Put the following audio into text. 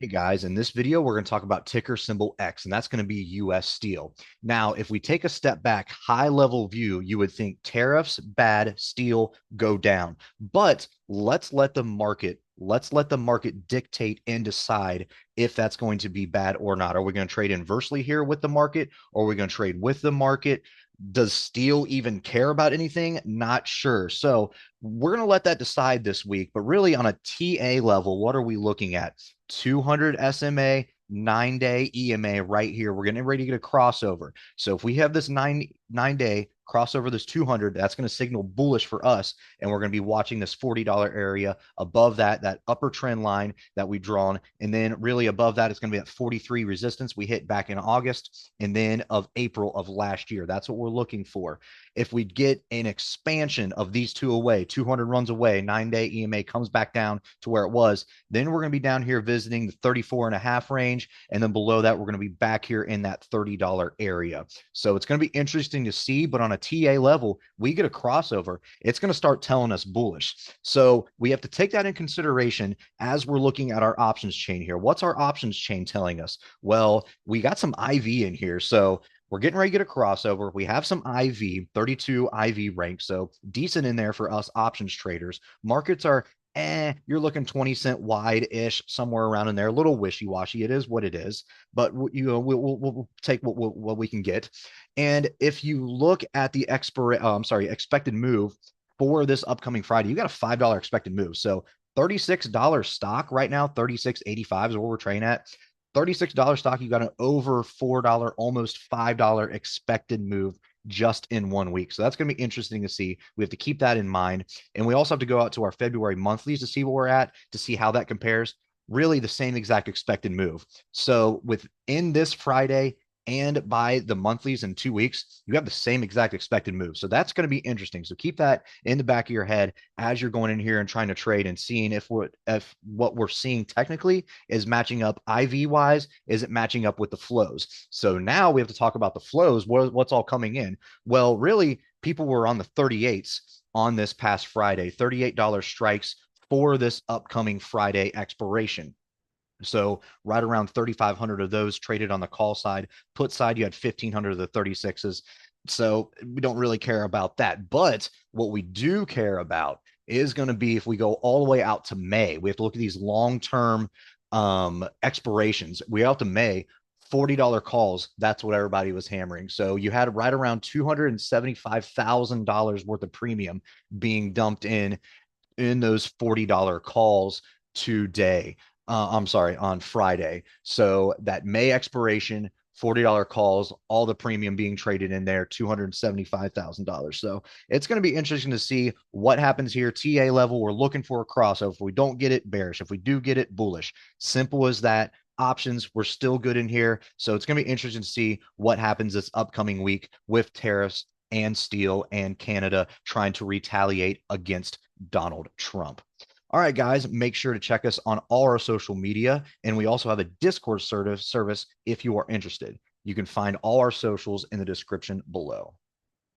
Hey guys, in this video, we're going to talk about ticker symbol X, and that's going to be US steel. Now, if we take a step back, high level view, you would think tariffs bad, steel go down. But let's let the market dictate and decide if that's going to be bad or not. Are we going to trade inversely here with the market, or are we going to trade with the market? Does steel even care about anything? Not sure. So we're going to let that decide this week. But really, on a TA level, what are we looking at? 200 SMA, 9-day EMA right here. We're getting ready to get a crossover. So if we have this nine day crossover, this 200, that's going to signal bullish for us. And we're going to be watching this $40 area above that upper trend line that we've drawn. And then really above that, it's going to be at 43 resistance we hit back in August and then of April of last year. That's what we're looking for. If we get an expansion of these two away, 200 runs away, 9-day EMA comes back down to where it was, then we're going to be down here visiting the 34.5 range. And then below that, we're going to be back here in that $30 area. So it's going to be interesting to see. But on a TA level, we get a crossover. It's going to start telling us bullish. So we have to take that in consideration as we're looking at our options chain here. What's our options chain telling us? Well, we got some IV in here. So we're getting ready to get a crossover. We have some IV, 32 IV rank, so decent in there for us options traders. Markets are you're looking 20-cent wide-ish, somewhere around in there, a little wishy-washy. It is what it is, but we'll take what we can get. And if you look at the expected move for this upcoming Friday, you got a $5 expected move. So $36 stock right now, 36.85 is what we're trading at. $36 stock, you got an over $4, almost $5 expected move just in 1 week. So that's going to be interesting to see. We have to keep that in mind. And we also have to go out to our February monthlies to see where we're at, to see how that compares. Really the same exact expected move. So within this Friday and by the monthlies in 2 weeks, you have the same exact expected move. So that's going to be interesting. So keep that in the back of your head as you're going in here and trying to trade and seeing if what we're seeing technically is matching up IV wise. Is it matching up with the flows? So now we have to talk about the flows. What's all coming in? Well, really, people were on the 38s on this past Friday, $38 strikes for this upcoming Friday expiration. So right around 3,500 of those traded on the call side. Put side, you had 1,500 of the 36s. So we don't really care about that. But what we do care about is going to be if we go all the way out to May. We have to look at these long-term expirations. We out to May. $40 calls. That's what everybody was hammering. So you had right around $275,000 worth of premium being dumped in those $40 calls today. I'm sorry, on Friday. So that May expiration, $40 calls, all the premium being traded in there, $275,000. So it's going to be interesting to see what happens here. TA level, we're looking for a crossover. If we don't get it, bearish. If we do get it, bullish. Simple as that. Options, we're still good in here. So it's going to be interesting to see what happens this upcoming week with tariffs and steel and Canada trying to retaliate against Donald Trump. All right, guys, make sure to check us on all our social media. And we also have a Discord service if you are interested. You can find all our socials in the description below.